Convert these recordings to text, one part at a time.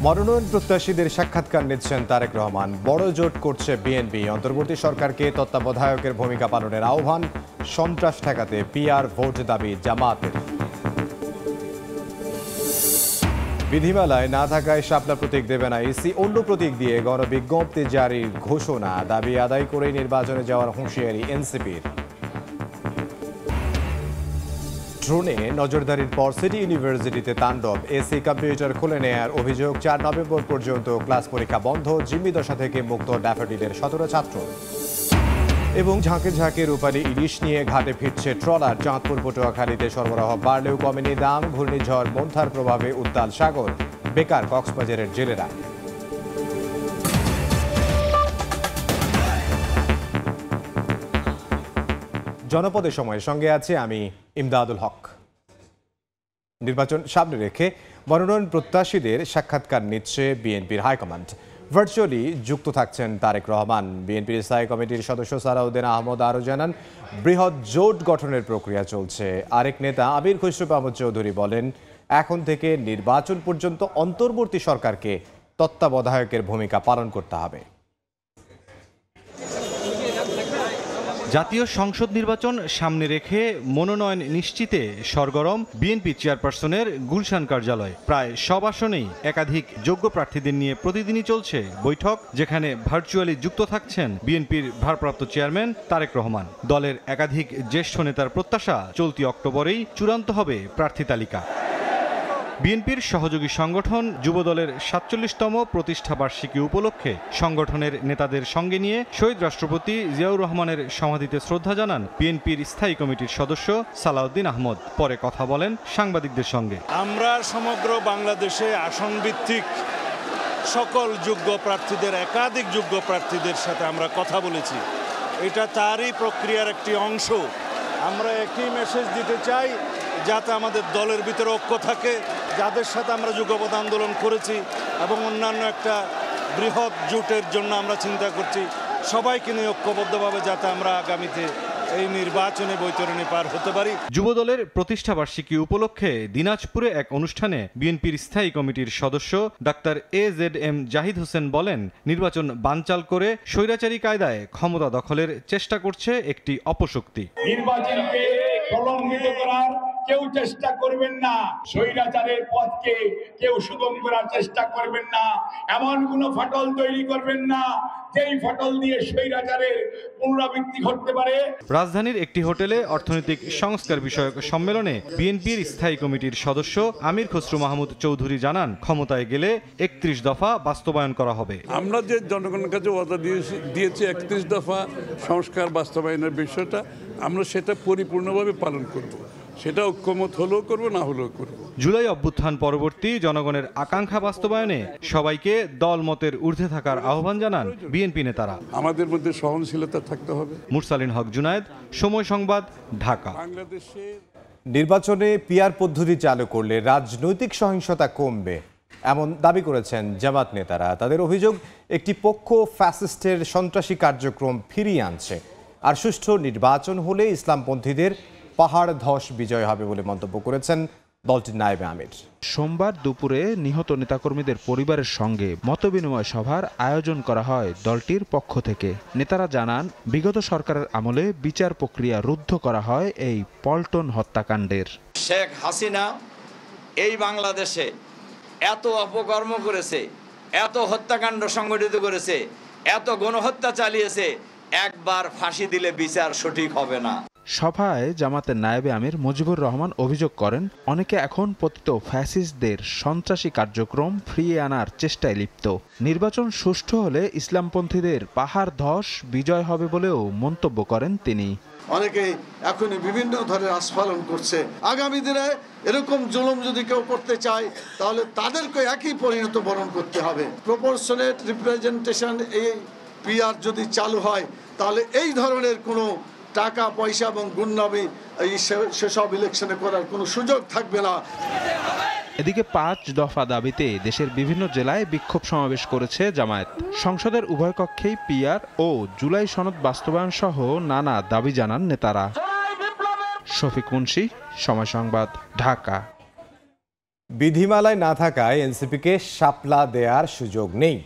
মনোনয়ন প্রত্যাশীদের সাক্ষাৎকার নিচ্ছেন তারেক রহমান। বড় জোট করছে বিএনপি। অন্তর্বর্তী সরকারকে তত্ত্বাবধায়কের ভূমিকা পালনের আহ্বান। সন্ত্রাস ঠেকাতে পিআর ভোট দাবি জামাতের। বিধিমালায় না থাকায় শাপলা প্রতীক দেবে না ইসি, অন্য প্রতীক দিয়ে গণবিজ্ঞপ্তি জারির ঘোষণা। দাবি আদায় করেই নির্বাচনে যাওয়ার হুঁশিয়ারি এনসিপির। ড্রোনে নজরদারির পর সিটি ইউনিভার্সিটিতে তাণ্ডব। এসি কম্পিউটার খুলে নেয়ার অভিযোগ। 4 নভেম্বর পর্যন্ত ক্লাস পরীক্ষা বন্ধ। জিম্মি দশা থেকে মুক্ত ড্যাফোডিলের 17 ছাত্র। এবং ঝাঁকে ঝাঁকে রূপালী ইলিশ নিয়ে ঘাটে ফিরছে ট্রলার। চাঁদপুর পটুয়াখালীতে সরবরাহ বাড়লেও কমেনি দাম। ঘূর্ণিঝড় মন্থার প্রভাবে উত্তাল সাগর। বেকার কক্সবাজারের জেলেরা। জনপদের সময়ের সঙ্গে আছে আমি ইমদাদুল হক। নির্বাচন সামনে রেখে মনোনয়ন প্রত্যাশীদের সাক্ষাৎকার নিচ্ছে বিএনপির হাইকমান্ড। ভার্চুয়ালি যুক্ত থাকছেন তারেক রহমান। বিএনপির স্থায়ী কমিটির সদস্য সালাউদ্দিন আহমদ আরও জানান, বৃহৎ জোট গঠনের প্রক্রিয়া চলছে। আরেক নেতা আমির খসরু মাহমুদ চৌধুরী বলেন, এখন থেকে নির্বাচন পর্যন্ত অন্তর্বর্তী সরকারকে তত্ত্বাবধায়কের ভূমিকা পালন করতে হবে। জাতীয় সংসদ নির্বাচন সামনে রেখে মনোনয়ন নিশ্চিতে সরগরম বিএনপি চেয়ারপারসনের গুলশান কার্যালয়। প্রায় সব আসনেই একাধিক যোগ্য প্রার্থীদের নিয়ে প্রতিদিনই চলছে বৈঠক, যেখানে ভার্চুয়ালি যুক্ত থাকছেন বিএনপির ভারপ্রাপ্ত চেয়ারম্যান তারেক রহমান। দলের একাধিক জ্যেষ্ঠ নেতার প্রত্যাশা, চলতি অক্টোবরেই চূড়ান্ত হবে প্রার্থী তালিকা। বিএনপির সহযোগী সংগঠন যুবদলের ৪৭তম প্রতিষ্ঠা বার্ষিকী উপলক্ষে সংগঠনের নেতাদের সঙ্গে নিয়ে শহীদ রাষ্ট্রপতি জিয়াউর রহমানের সমাধিতে শ্রদ্ধা জানান বিএনপির স্থায়ী কমিটির সদস্য সালাউদ্দিন আহমদ। পরে কথা বলেন সাংবাদিকদের সঙ্গে। আমরা সমগ্র বাংলাদেশে আসন ভিত্তিক সকল যোগ্য প্রার্থীদের, একাধিক যোগ্য প্রার্থীদের সাথে আমরা কথা বলেছি। এটা তারই প্রক্রিয়ার একটি অংশ। আমরা একই মেসেজ দিতে চাই, যাতে আমাদের দলের ভিতরে ঐক্য থাকে, যাদের সাথে আমরা যুগপৎ আন্দোলন করেছি এবং অন্যান্য একটা বৃহৎ জোটের জন্য আমরা চিন্তা করছি, সবাইকে নিয়ে ঐক্যবদ্ধভাবে যাতে আমরা আগামীতে এই নির্বাচনে বৈতরণী পার হতে পারি। যুবদলের প্রতিষ্ঠা বার্ষিকী উপলক্ষে দিনাজপুরে এক অনুষ্ঠানে বিএনপির স্থায়ী কমিটির সদস্য ডাক্তার AZM জাহিদ হোসেন বলেন, নির্বাচন বানচাল করে স্বৈরাচারী কায়দায় ক্ষমতা দখলের চেষ্টা করছে একটি অপশক্তি। নির্বাচনকে প্রলম্বিত করার কেউ চেষ্টা করবেন না, স্বৈরাচারের পথকে কেউ সুগম করার চেষ্টা করবেন না, এমন কোনো ফাটল তৈরি করবেন না যেই ফাটল দিয়ে স্বৈরাচারের পুনরাবৃত্তি ঘটতে পারে। রাজধানীর একটি হোটেলে অর্থনৈতিক সংস্কার বিষয়ক সম্মেলনে বিএনপির স্থায়ী কমিটির সদস্য আমির খসরু মাহমুদ চৌধুরী জানান, ক্ষমতায় গেলে ৩১ দফা বাস্তবায়ন করা হবে। আমরা যে জনগণের কাছে ওয়াদা দিয়েছি ৩১ দফা সংস্কার বাস্তবায়নের বিষয়টা, আমরা সেটা পরিপূর্ণভাবে পালন করব। সেটা ঐক্যমত হলেও করব, না হলেও করব। জুলাই অভ্যুত্থান পরবর্তী জনগণের আকাঙ্ক্ষা বাস্তবায়নে সবাইকে দলমতের ঊর্ধ্বে থাকার আহ্বান জানান বিএনপি নেতারা। আমাদের মধ্যে সহনশীলতা থাকতে হবে। মুরসালিন হক জুনায়েদ, সময় সংবাদ, ঢাকা। নির্বাচনে পিআর পদ্ধতি চালু করলে রাজনৈতিক সহিংসতা কমবে, এমন দাবি করেছেন জামাত নেতারা। তাদের অভিযোগ, একটি পক্ষ ফ্যাসিস্টের সন্ত্রাসী কার্যক্রম ফিরিয়ে আনছে। আর সুষ্ঠু নির্বাচন হলে ইসলামপন্থীদের পাহাড় ধস বিজয় হবে বলে মন্তব্য করেছেন দলটির নায়েবে আমির। সোমবার দুপুরে নিহত নেতাকর্মীদের পরিবারের সঙ্গে মতবিনিময় সভার আয়োজন করা হয় দলটির পক্ষ থেকে। নেতারা জানান, বিগত সরকারের আমলে বিচার প্রক্রিয়া রুদ্ধ করা হয় এই পল্টন হত্যাকাণ্ডের। শেখ হাসিনা এই বাংলাদেশে এত অপকর্ম করেছে, এত হত্যাকাণ্ড সংগঠিত করেছে, এত গণহত্যা চালিয়েছে, একবার ফাঁসি দিলে বিচার সঠিক হবে না। সভায় জামাতের নায়েবে আমির মুজিবুর রহমান অভিযোগ করেন, অনেকে এখন পতিত ফ্যাসিস্টদের সন্ত্রাসী কার্যক্রম ফিরিয়ে আনার চেষ্টায় লিপ্ত। নির্বাচন সুষ্ঠু হলে ইসলামপন্থীদের পাহাড় ধস বিজয় হবে বলেও মন্তব্য করেন তিনি। অনেকেই এখনই বিভিন্ন ধরনের আস্ফালন করছে। আগামী দিনে এরকম জুলুম যদি কেউ করতে চায়, তাহলে তাদেরকে একই পরিণত বরণ করতে হবে। প্রপোর্শনেট রিপ্রেজেন্টেশন, এই পিআর যদি চালু হয়, তাহলে এই ধরনের কোনো টাকা পয়সা এবং গুন্ডামি এই সেসব ইলেকশনে করার কোনো সুযোগ থাকবে না। এদিকে ৫ দফা দাবিতে দেশের বিভিন্ন জেলায় বিক্ষোভ সমাবেশ করেছে জামায়াত। সংসদের উভয় কক্ষেই পিআর ও জুলাই সনদ বাস্তবায়ন সহ নানা দাবি জানান নেতারা। শফিক মুন্সি, সময় সংবাদ, ঢাকা। বিধিমালায় না থাকায় এনসিপিকে শাপলা দেওয়ার সুযোগ নেই।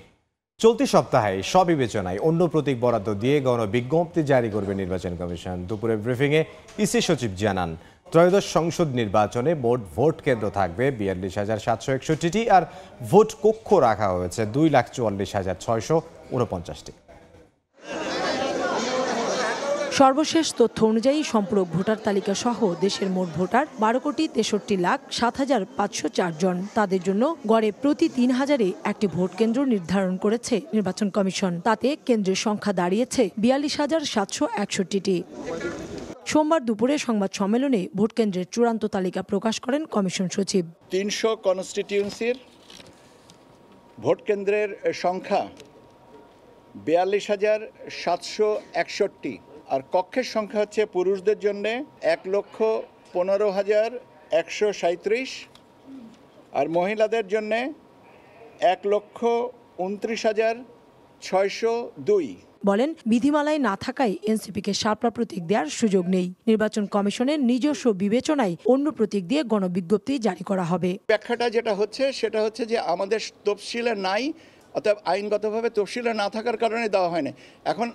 চলতি সপ্তাহে স্ববিবেচনায় অন্য প্রতীক বরাদ্দ দিয়ে গণবিজ্ঞপ্তি জারি করবে নির্বাচন কমিশন। দুপুরে ব্রিফিংয়ে ইসি সচিব জানান, ত্রয়োদশ সংসদ নির্বাচনে মোট ভোট কেন্দ্র থাকবে ৪২,৭৬১টি আর ভোট কক্ষ রাখা হয়েছে ২,৪৪,৬৪৯টি। সর্বশেষ তথ্য অনুযায়ী সম্পূরক ভোটার তালিকা সহ দেশের মোট ভোটার ১২,৬৩,৭৫০৪ জন। তাদের জন্য গড়ে প্রতি ৩,০০০-এ একটি ভোট কেন্দ্র নির্ধারণ করেছে নির্বাচন কমিশন। তাতে কেন্দ্রের সংখ্যা দাঁড়িয়েছে ৪২,৭৬১টি। সোমবার দুপুরে সংবাদ সম্মেলনে ভোট কেন্দ্রের চূড়ান্ত তালিকা প্রকাশ করেন কমিশন সচিব। ৩০০ কনস্টিটিউয়েন্সির ভোট কেন্দ্রের সংখ্যা ৪২,৭৬১, আর কক্ষের সংখ্যা হচ্ছে পুরুষদের জন্য ১,১৫,১৩৭ আর মহিলাদের জন্য ১,২৯,৬০২। বলেন, বিধিমালায় না থাকায় এনসিপিকে শাপলা প্রতীক দেওয়ার সুযোগ নেই। নির্বাচন কমিশনের নিজস্ব বিবেচনায় অন্য প্রতীক দিয়ে গণবিজ্ঞপ্তি জারি করা হবে। ব্যাখ্যাটা যেটা হচ্ছে সেটা হচ্ছে যে আমাদের তফসিলে নাই, অর্থাৎ আইনগতভাবে তফসিলে না থাকার কারণে দেওয়া হয় না। এখন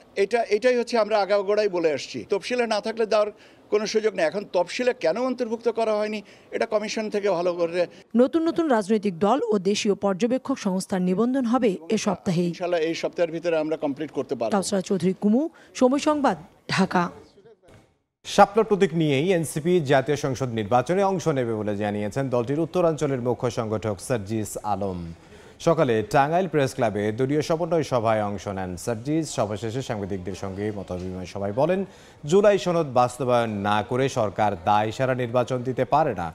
এটাই হচ্ছে আমরা আগাগোড়াই বলে আসছি, তফসিলে না থাকলে দেওয়ার কোনো সুযোগ নেই। এখন তফসিলে কেন অন্তর্ভুক্ত করা হয়নি এটা কমিশন থেকে ভালো করে। নতুন নতুন রাজনৈতিক দল ও দেশীয় পর্যবেক্ষক সংস্থার নিবন্ধন হবে এ সপ্তাহে। ইনশাআল্লাহ এই সপ্তাহের ভিতরে আমরা কমপ্লিট করতে পারব। কাউসারা চৌধুরী কুমু, সময় সংবাদ, ঢাকা। শাপলা প্রতীক নিয়েই এনসিপি জাতীয় সংসদ নির্বাচনে অংশ নেবে বলে জানিয়েছেন দলটির উত্তরাঞ্চলের মুখ্য সংগঠক সার্জিস আলম। সকালে টাঙ্গাইল প্রেস ক্লাবে দলীয় সমন্বয় সভায় অংশ নেন সার্জিস। সভা শেষে সাংবাদিকদের সঙ্গে মতবিনিময় সভায় বলেন, জুলাই সনদ বাস্তবায়ন না করে সরকার দায় সারা নির্বাচন দিতে পারে না।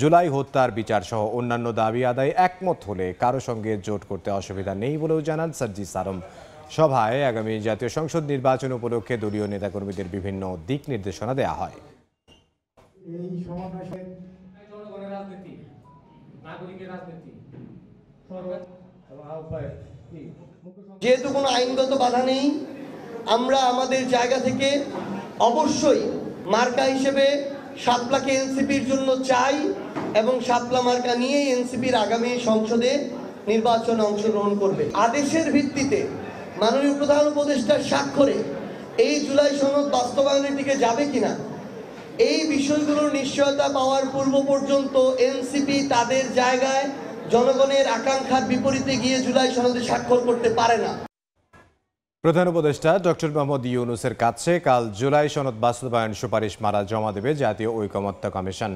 জুলাই হত্যার বিচার সহ অন্যান্য দাবি আদায়ে একমত হলে কারো সঙ্গে জোট করতে অসুবিধা নেই বলেও জানান সার্জিস আলম। সভায় আগামী জাতীয় সংসদ নির্বাচন উপলক্ষে দলীয় নেতাকর্মীদের বিভিন্ন দিক নির্দেশনা দেওয়া হয়। যেহেতু কোনো আইনগত বাধা নেই, আমরা আমাদের জায়গা থেকে অবশ্যই মার্কা হিসেবে শাপলাকে এনসিপির জন্য চাই এবং শাপলা মার্কা নিয়ে এনসিপির আগামী সংসদে নির্বাচনে অংশগ্রহণ করবে। আদেশের ভিত্তিতে মাননীয় প্রধান উপদেষ্টার স্বাক্ষরে এই জুলাই সনদ বাস্তবায়নের দিকে যাবে কিনা এই বিষয়গুলোর নিশ্চয়তা পাওয়ার পূর্ব পর্যন্ত এনসিপি তাদের জায়গায় জনগণের আকাঙ্ক্ষার বিপরীতে গিয়ে জুলাই সনদে স্বাক্ষর করতে পারে না। প্রধান উপদেষ্টা ডক্টর মোহাম্মদ ইউনূসের কাছে কাল জুলাই সনদ বাস্তবায়ন সুপারিশমালা জমা দেবে জাতীয় ঐকমত্য কমিশন।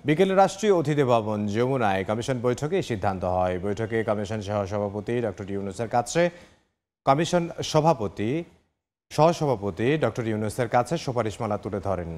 বিকেলে রাষ্ট্রীয় অতিথি ভবন যমুনায় কমিশন বৈঠকে সিদ্ধান্ত হয়। বৈঠকে কমিশন সহসভাপতি ডক্টর ইউনূসের কাছে সহসভাপতি ডক্টর ইউনূসের কাছে সুপারিশমালা তুলে ধরেন।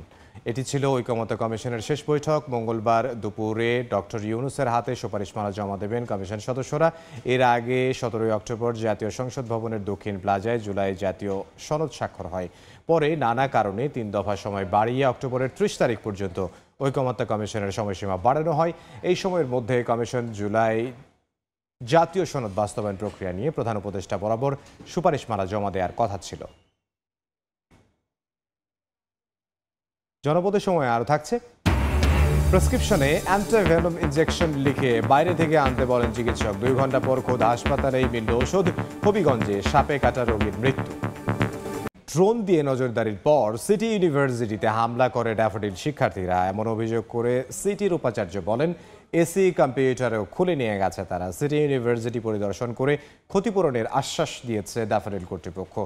এটি ছিল ঐকমত্য কমিশনের শেষ বৈঠক। মঙ্গলবার দুপুরে ডক্টর ইউনূসের হাতে সুপারিশমালা জমা দেবেন কমিশন সদস্যরা। এর আগে 17 অক্টোবর জাতীয় সংসদ ভবনের দক্ষিণ প্লাজায় জুলাই জাতীয় সনদ স্বাক্ষর হয়। পরে নানা কারণে 3 দফা সময় বাড়িয়ে অক্টোবরের 30 তারিখ পর্যন্ত ঐকমত্য কমিশনের সময়সীমা বাড়ানো হয়। এই সময়ের মধ্যে কমিশন জুলাই জাতীয় সনদ বাস্তবায়ন প্রক্রিয়া নিয়ে প্রধান উপদেষ্টা বরাবর সুপারিশমালা জমা দেওয়ার কথা ছিল। জনপদের সময় আরও থাকছে। প্রেসক্রিপশনে অ্যান্টিভেনম ইনজেকশন লিখে বাইরে থেকে আনতে বলেন চিকিৎসক। 2 ঘন্টা পর খোদ হাসপাতালেই মিলল ওষুধ। হবিগঞ্জে সাপে কাটা রোগীর মৃত্যু। ড্রোন দিয়ে নজরদারির পর সিটি ইউনিভার্সিটিতে হামলা করে ড্যাফোডিল শিক্ষার্থীরা। এমন অভিযোগ করে সিটির উপাচার্য বলেন, এসি কম্পিউটারেও খুলে নিয়ে গেছে তারা। সিটি ইউনিভার্সিটি পরিদর্শন করে ক্ষতিপূরণের আশ্বাস দিয়েছে ড্যাফোডিল কর্তৃপক্ষ।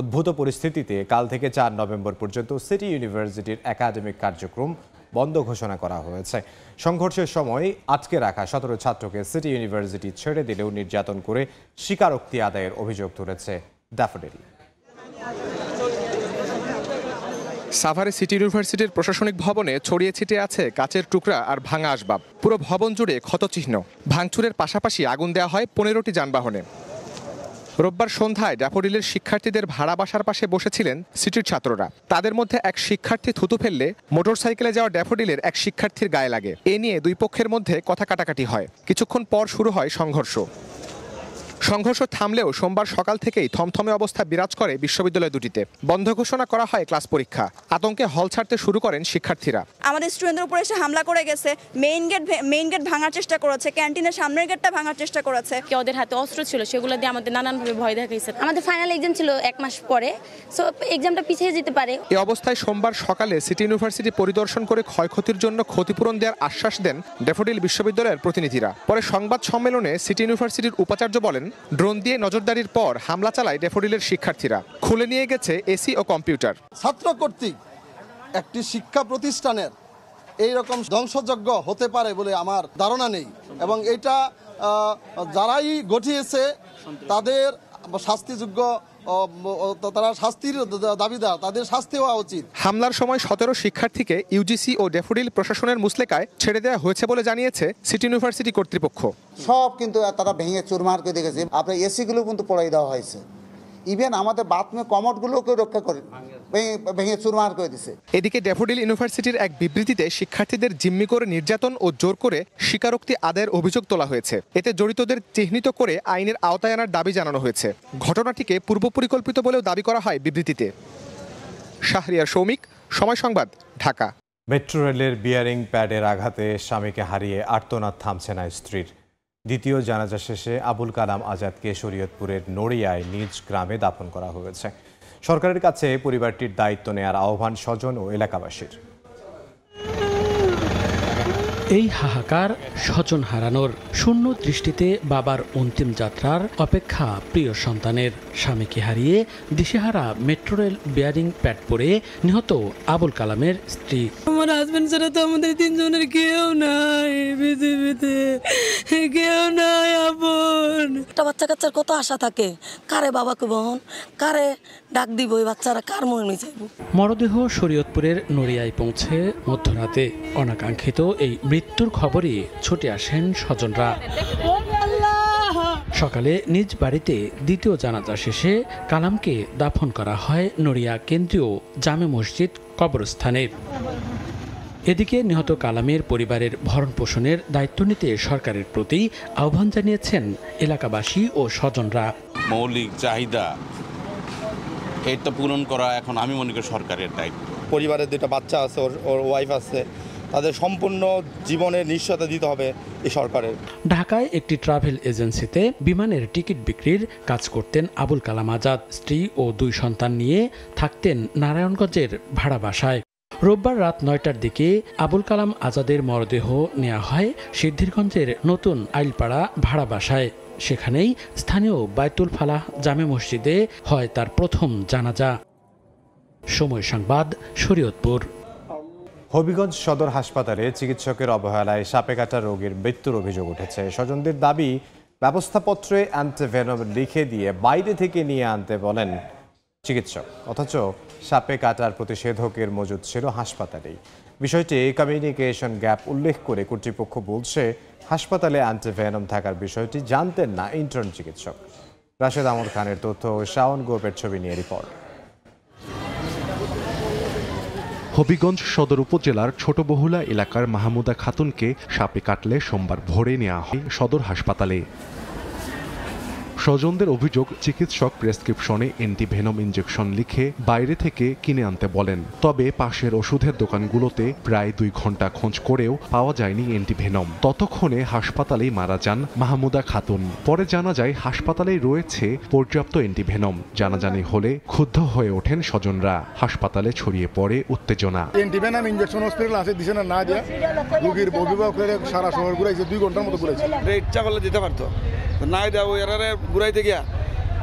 উদ্ভূত পরিস্থিতিতে কাল থেকে 4 নভেম্বর পর্যন্ত সিটি ইউনিভার্সিটির একাডেমিক কার্যক্রম বন্ধ ঘোষণা করা হয়েছে। সংঘর্ষের সময় আটকে রাখা 17 ছাত্রকে সিটি ইউনিভার্সিটি ছেড়ে দিলেও নির্যাতন করে স্বীকারোক্তি আদায়ের অভিযোগ তুলেছে ড্যাফোডিল। সাভারে সিটি ইউনিভার্সিটির প্রশাসনিক ভবনে ছড়িয়ে ছিটিয়ে আছে কাচের টুকরা আর ভাঙা আসবাব। পুরো ভবন জুড়ে ক্ষতচিহ্ন। ভাঙচুরের পাশাপাশি আগুন দেওয়া হয় 15টি যানবাহনে। রোববার সন্ধ্যায় ড্যাফোডিলের শিক্ষার্থীদের ভাড়া বাসার পাশে বসেছিলেন সিটির ছাত্ররা। তাদের মধ্যে এক শিক্ষার্থী থুতু ফেললে মোটরসাইকেলে যাওয়া ড্যাফোডিলের এক শিক্ষার্থীর গায়ে লাগে। এ নিয়ে 2 পক্ষের মধ্যে কথা কাটাকাটি হয়। কিছুক্ষণ পর শুরু হয় সংঘর্ষ। সংঘর্ষ থামলেও সোমবার সকাল থেকেই থমথমে অবস্থা বিরাজ করে বিশ্ববিদ্যালয় দুটিতে। বন্ধ ঘোষণা করা হয় ক্লাস পরীক্ষা। আতঙ্কে হল ছাড়তে শুরু করেন শিক্ষার্থীরা। আমাদের স্টুডেন্টদের উপরে এসে হামলা করে গেছে, মেইন গেট ভাঙার চেষ্টা করেছে, ক্যান্টিনের সামনের গেটটা ভাঙার চেষ্টা করেছে। ওদের হাতে অস্ত্র ছিল, সেগুলো দিয়ে আমাদের নানানভাবে ভয় দেখাইছে। আমাদের ফাইনাল এক্সাম ছিল 1 মাস পরে, সো এক্সামটা পিছিয়ে যেতে পারে। এই অবস্থায় সোমবার সকালে সিটি ইউনিভার্সিটি পরিদর্শন করে ক্ষয়ক্ষতির জন্য ক্ষতিপূরণ দেওয়ার আশ্বাস দেন ড্যাফোডিল বিশ্ববিদ্যালয়ের প্রতিনিধিরা। পরে সংবাদ সম্মেলনে সিটি ইউনিভার্সিটির উপাচার্য বলেন, ড্রোন দিয়ে নজরদারির পর হামলা চালায় ড্যাফোডিলের শিক্ষার্থীরা। খুলে নিয়ে গেছে এসি ও কম্পিউটার। ছাত্র কর্তৃক একটি শিক্ষা প্রতিষ্ঠানের এইরকম ধ্বংসযজ্ঞ হতে পারে বলে আমার ধারণা নেই, এবং এটা যারাই ঘটিয়েছে তাদের শাস্তিযোগ্য, তারা শাস্তির দাবিদার, তাদের শাস্তি হওয়া উচিত। হামলার সময় 17 শিক্ষার্থীকে ইউজিসি ও ড্যাফোডিল প্রশাসনের মুসলেকায় ছেড়ে দেওয়া হয়েছে বলে জানিয়েছে সিটি ইউনিভার্সিটি কর্তৃপক্ষ। সব কিন্তু তারা ভেঙে চুরমার করে দেখেছে। আপনার এসিগুলো কিন্তু পড়াই দেওয়া হয়েছে, ইভেন আমাদের বাথরুমের কমোডগুলোকে রক্ষা করে ভেঙে চুরমার করে দিছে। এদিকে ড্যাফোডিল ইউনিভার্সিটির এক বিবৃতিতে শিক্ষার্থীদের জিম্মি করে নির্যাতন ও জোর করে স্বীকারোক্তি আদায়ের অভিযোগ তোলা হয়েছে। এতে জড়িতদের চিহ্নিত করে আইনের আওতায় আনার দাবি জানানো হয়েছে। ঘটনাটিকে পূর্ব পরিকল্পিত বলেও দাবি করা হয় বিবৃতিতে। শাহরিয়ার সৌমিক, সময় সংবাদ, ঢাকা। মেট্রো রেলের বিয়ারিং প্যাডের আঘাতে স্বামীকে হারিয়ে আর্তনাদ থামছে না স্ত্রীর। দ্বিতীয় জানাজা শেষে আবুল কালাম আজাদকে শরীয়তপুরের নড়িয়ায় নিজ গ্রামে দাফন করা হয়েছে। সরকারের কাছে পরিবারটির দায়িত্ব নেয়ার আহ্বান স্বজন ও এলাকাবাসীর। এই হাহাকার স্বজন হারানোর, শূন্য দৃষ্টিতে বাবার অন্তিম যাত্রার অপেক্ষা প্রিয় সন্তানের। স্বামীকে হারিয়ে দিশেহারা মেট্রো রেল বিয়ারিং প্যাড পরে নিহত আবুল কালামের স্ত্রী। আমার হাজবেন্ড ছাড়া তো আমাদের তিনজনের কেউ নাই পৃথিবীতে, কেউ নাই আপন। একটা বাচ্চা কাচ্চার কত আশা থাকে, কারে বাবাকে বহন, কারে ডাক দিব, এই বাচ্চারা কার মনে চাইব। মরদেহ শরীয়তপুরের নড়িয়ায় পৌঁছে মধ্যরাতে। অনাকাঙ্ক্ষিত এই মৃত্যুর খবরে ছুটে আসেন স্বজনরা। সকালে নিজ বাড়িতে দ্বিতীয় জানাজা শেষে কালামকে দাফন করা হয় নড়িয়া কেন্দ্রীয় জামে মসজিদ কবরস্থানে। এদিকে নিহত কালামের পরিবারের ভরণ পোষণের দায়িত্ব নিতে সরকারের প্রতি আহ্বান জানিয়েছেন এলাকাবাসী ও স্বজনরা। মৌলিক চাহিদা এটা পূরণ করা এখন আমি মনে করি সরকারের দায়িত্ব। পরিবারের দুটো বাচ্চা আছে, ওর ওয়াইফ আছে, তাদের সম্পূর্ণ জীবনের নিশ্চয়তা দিতে হবে এই সরকারের। ঢাকায় একটি ট্রাভেল এজেন্সিতে বিমানের টিকিট বিক্রির কাজ করতেন আবুল কালাম আজাদ। স্ত্রী ও 2 সন্তান নিয়ে থাকতেন নারায়ণগঞ্জের ভাড়া বাসায়। রোববার রাত 9টার দিকে আবুল কালাম আজাদের মরদেহ নেওয়া হয় সিদ্ধিরগঞ্জের নতুন আইলপাড়া ভাড়া বাসায়। সেখানেই স্থানীয় বায়তুল ফালাহ জামে মসজিদে হয় তার প্রথম জানাজা। সময় সংবাদ, শরীয়তপুর। হবিগঞ্জ সদর হাসপাতালে চিকিৎসকের অবহেলায় সাপে কাটা রোগীর মৃত্যুর অভিযোগ উঠেছে। স্বজনদের দাবি, ব্যবস্থাপত্রে অ্যান্টিভেনম লিখে দিয়ে বাইরে থেকে নিয়ে আনতে বলেন চিকিৎসক, অথচ সাপে কাটার প্রতিষেধকের মজুদ ছিল হাসপাতালেই। বিষয়টি কমিউনিকেশন গ্যাপ উল্লেখ করে কর্তৃপক্ষ বলছে হাসপাতালে অ্যান্টিভেনম থাকার বিষয়টি জানতেন না ইন্টার্ন চিকিৎসক। রাশেদ আমর খানের তথ্য ও শাওন গোপের ছবি নিয়ে রিপোর্ট। হবিগঞ্জ সদর উপজেলার ছোট বহুলা এলাকার মাহমুদা খাতুনকে সাপে কাটলে সোমবার ভোরে নেওয়া হয় সদর হাসপাতালে। স্বজনদের অভিযোগ, চিকিৎসক প্রেসক্রিপশনে অ্যান্টিভেনম ইনজেকশন লিখে বাইরে থেকে কিনে আনতে বলেন। তবে পাশের ওষুধের দোকানগুলোতে প্রায় 2 ঘন্টা খোঁজ করেও পাওয়া যায়নি অ্যান্টিভেনম। ততক্ষণে হাসপাতালেই মারা যান মাহমুদা খাতুন। পরে জানা যায় হাসপাতালেই রয়েছে পর্যাপ্ত অ্যান্টিভেনম। জানাজানি হলে ক্ষুব্ধ হয়ে ওঠেন স্বজনরা। হাসপাতালে ছড়িয়ে পড়ে উত্তেজনা। অ্যান্টিভেনম ইনজেকশন হসপিটাল আছে, দিছে না দিয়ে রোগীর অভিভাবকের সারা শহর ঘুরাইছে, 2 ঘন্টার মতো ঘুরাইছে। ইচ্ছা করলে দিতে পারতো, নাই দেওয়া ওই এরারে ঘুরাইতে গিয়া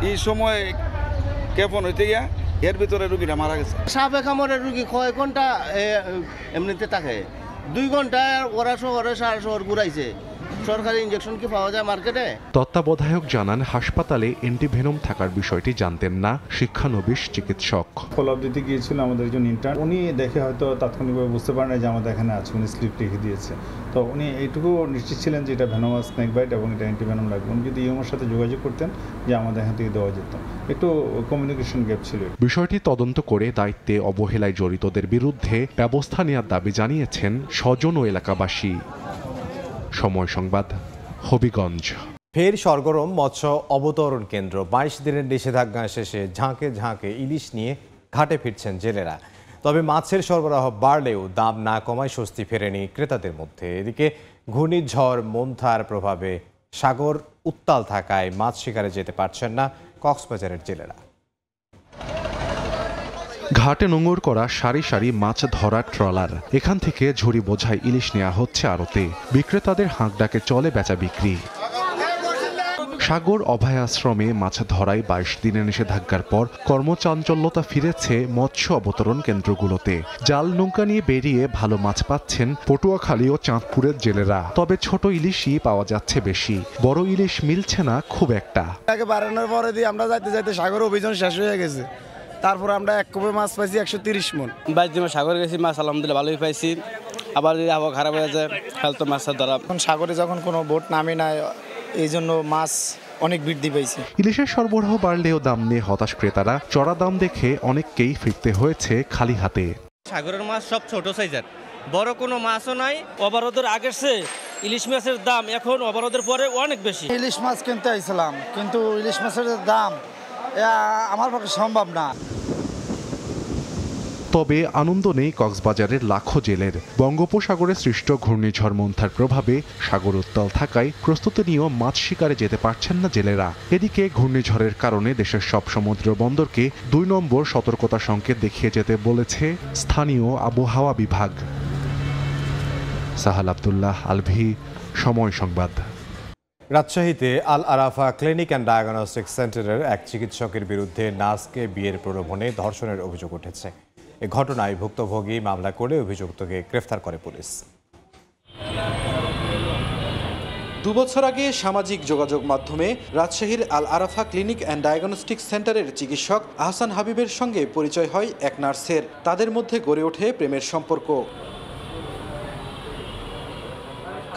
এই সময় কেপন হইতে গিয়া এর ভিতরে রুগীটা মারা গেছে। সাপে কামড়ের রুগী কয় ঘন্টা এমনিতে থাকে, 2 ঘন্টায় ওরা শহরে সারা শহর ঘুরাইছে। সরকারি ইনজেকশন কি পাওয়া যায় মার্কেটে? তত্ত্বাবধায়ক জানান হাসপাতালে অ্যান্টিভেনম থাকার বিষয়টি জানতেন না শিক্ষানবিশ চিকিৎসক। ফলো আপ দিতে গিয়েছিল আমাদের একজন ইন্টার্ন, উনি দেখে হয়তো তাৎক্ষণিকভাবে বুঝতে পারেন যে আমাদের এখানে আছে, উনি স্লিপ লিখে দিয়েছে। তো উনি এইটুকু নিশ্চিত ছিলেন যে এটা ভেনোমাস স্নেক বাইট এবং এটা অ্যান্টিভেনম লাগবে। উনি যদি ইউমোর সাথে যোগাযোগ করতেন যে আমাদের এখান থেকে দেওয়া যেত, একটু কমিউনিকেশন গ্যাপ ছিল। বিষয়টি তদন্ত করে দায়িত্বে অবহেলায় জড়িতদের বিরুদ্ধে ব্যবস্থা নেওয়ার দাবি জানিয়েছেন স্বজন ও এলাকাবাসী। সময় সংবাদ, হবিগঞ্জ। ফের সরগরম মৎস্য অবতরণ কেন্দ্র। 22 দিনের নিষেধাজ্ঞা শেষে ঝাঁকে ঝাঁকে ইলিশ নিয়ে ঘাটে ফিরছেন জেলেরা। তবে মাছের সরবরাহ বাড়লেও দাম না কমায় স্বস্তি ফেরেনি ক্রেতাদের মধ্যে। এদিকে ঘূর্ণিঝড় মন্থার প্রভাবে সাগর উত্তাল থাকায় মাছ শিকারে যেতে পারছেন না কক্সবাজারের জেলেরা। ঘাটে নোঙর করা সারি সারি মাছ ধরার ট্রলার, এখান থেকে ঝুড়ি বোঝাই ইলিশ নেওয়া হচ্ছে আড়তে। বিক্রেতাদের হাঁক ডাকে চলে বেচা বিক্রি। সাগর অভয়াশ্রমে মাছ ধরায় 22 দিনের নিষেধাজ্ঞার পর কর্মচাঞ্চল্যতা ফিরেছে মৎস্য অবতরণ কেন্দ্রগুলোতে। জাল নৌকা নিয়ে বেরিয়ে ভালো মাছ পাচ্ছেন পটুয়াখালী ও চাঁদপুরের জেলেরা। তবে ছোট ইলিশই পাওয়া যাচ্ছে বেশি, বড় ইলিশ মিলছে না খুব একটা। আগে বাড়ানোর পরে দিয়ে আমরা যাইতে যাইতে সাগর অভিযান শেষ হয়ে গেছে। তারপর আমরা এক কোপে মাছ পাইছি 130 মণ। 22 দিন সাগরে গেছি, মাছ আলহামদুলিল্লাহ ভালোই পাইছি। আবার যদি আবহাওয়া খারাপ হয়ে যায় তাহলে তো মাছ ধরা। এখন সাগরে যখন কোনো বোট নামে না, এই জন্য মাছ অনেক বৃদ্ধি পাইছে। ইলিশের সরবরাহ বাড়লেও দাম নিয়ে হতাশ ক্রেতারা। চড়া দাম দেখে অনেককেই ফিরতে হয়েছে খালি হাতে। সাগরের মাছ সব ছোট সাইজের, বড় কোনো মাছও নাই। অবরোধের আগের চেয়ে ইলিশ মাছের দাম এখন অবরোধের পরে অনেক বেশি। ইলিশ মাছ কিনতে আইছিলাম, কিন্তু ইলিশ মাছের দাম আমার পক্ষে সম্ভব না। তবে আনন্দ নেই কক্সবাজারের লাখো জেলের। বঙ্গোপসাগরে সৃষ্ট ঘূর্ণিঝড় মন্থার প্রভাবে সাগর উত্তাল থাকায় প্রস্তুতি নিয়েও মাছ শিকারে যেতে পারছেন না জেলেরা। এদিকে ঘূর্ণিঝড়ের কারণে দেশের সব সমুদ্র বন্দরকে 2 নম্বর সতর্কতা সংকেত দেখিয়ে যেতে বলেছে স্থানীয় আবহাওয়া বিভাগ। সাহাল আব্দুল্লাহ, আলভি, সময় সংবাদ। রাজশাহীতে আল আরাফা ক্লিনিক অ্যান্ড ডায়াগনস্টিক সেন্টারের এক চিকিৎসকের বিরুদ্ধে নার্সকে বিয়ের প্রলোভনে ধর্ষণের অভিযোগ উঠেছে। এ ঘটনায় ভুক্তভোগী মামলা করে অভিযুক্তকে গ্রেফতার করে পুলিশ। 2 বছর আগে সামাজিক যোগাযোগ মাধ্যমে রাজশাহীর আল আরাফা ক্লিনিক অ্যান্ড ডায়াগনস্টিক সেন্টারের চিকিৎসক আহসান হাবিবের সঙ্গে পরিচয় হয় এক নার্সের। তাদের মধ্যে গড়ে ওঠে প্রেমের সম্পর্ক।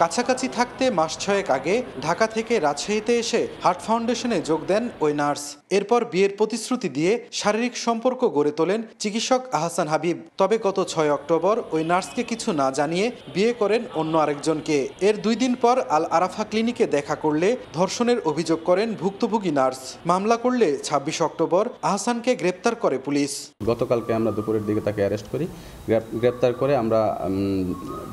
কাছাকাছি থাকতে মাস 6 আগে ঢাকা থেকে রাজশাহীতে এসে হার্ট ফাউন্ডেশনে যোগ দেন ওই নার্স। এরপর বিয়ের প্রতিশ্রুতি দিয়ে শারীরিক সম্পর্ক গড়ে তোলেন চিকিৎসক আহসান হাবিব। তবে গত 6 অক্টোবর ওই নার্সকে কিছু না জানিয়ে বিয়ে করেন অন্য আরেকজনকে। এর 2 দিন পর আল আরাফা ক্লিনিকে দেখা করলে ধর্ষণের অভিযোগ করেন ভুক্তভোগী নার্স। মামলা করলে 26 অক্টোবর আহসানকে গ্রেপ্তার করে পুলিশ। গতকালকে আমরা দুপুরের দিকে তাকে অ্যারেস্ট করি। গ্রেপ্তার করে আমরা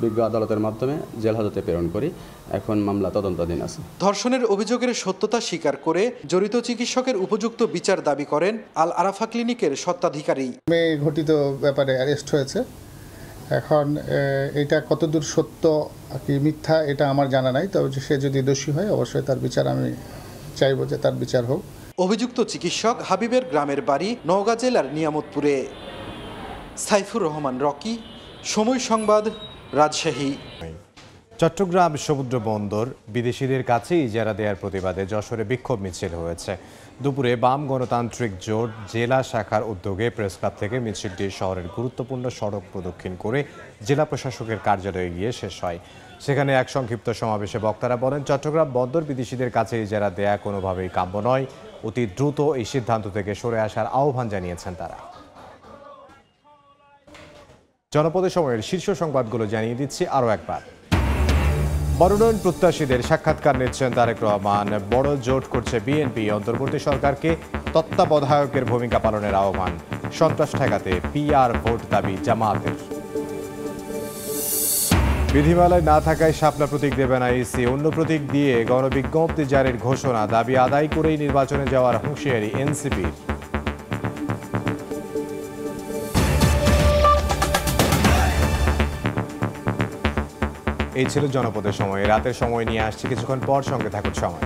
বিজ্ঞ আদালতের মাধ্যমে জেল হাজতে প্রেরণ করি। এখন মামলা তদন্তাধীন আছে। ধর্ষণের অভিযোগের সত্যতা স্বীকার করে জড়িত চিকিৎসকের উপযুক্ত বিচার দাবি করেন আল আরাফা ক্লিনিকের স্বত্বাধিকারী। মেয়ে ঘটিত ব্যাপারে অ্যারেস্ট হয়েছে। এখন এটা কতদূর সত্য কি মিথ্যা এটা আমার জানা নাই, তবে সে যদি দোষী হয় অবশ্যই তার বিচার আমি চাইব যে তার বিচার হোক। অভিযুক্ত চিকিৎসক হাবিবের গ্রামের বাড়ি নওগাঁ জেলার নিয়ামতপুরে। সাইফুর রহমান রকি, সময় সংবাদ, রাজশাহী। চট্টগ্রাম সমুদ্র বন্দর বিদেশিদের কাছে ইজারা দেওয়ার প্রতিবাদে যশোরে বিক্ষোভ মিছিল হয়েছে। দুপুরে বাম গণতান্ত্রিক জোট জেলা শাখার উদ্যোগে প্রেসক্লাব থেকে মিছিলটি শহরের গুরুত্বপূর্ণ সড়ক প্রদক্ষিণ করে জেলা প্রশাসকের কার্যালয়ে গিয়ে শেষ হয়। সেখানে এক সংক্ষিপ্ত সমাবেশে বক্তারা বলেন, চট্টগ্রাম বন্দর বিদেশিদের কাছে ইজারা দেয়া কোনোভাবেই কাম্য নয়। অতি দ্রুত এই সিদ্ধান্ত থেকে সরে আসার আহ্বান জানিয়েছেন তারা। জনপদের সময়ের শীর্ষ সংবাদগুলো জানিয়ে দিচ্ছি আরও একবার। মনোনয়ন প্রত্যাশীদের সাক্ষাৎকার নিচ্ছেন তারেক রহমান। বড় জোট করছে বিএনপি। অন্তর্বর্তী সরকারকে তত্ত্বাবধায়কের ভূমিকা পালনের আহ্বান। সন্ত্রাস ঠেকাতে পিআর ভোট দাবি জামায়াতের। বিধিমালায় না থাকায় শাপলা প্রতীক দেবে না ইসি। অন্য প্রতীক দিয়ে গণবিজ্ঞপ্তি জারির ঘোষণা। দাবি আদায় করেই নির্বাচনে যাওয়ার হুঁশিয়ারি এনসিপির। এই ছিল জনপদের সময়। রাতের সময় নিয়ে আসছি কিছুক্ষণ পর, সঙ্গে থাকুন সময়।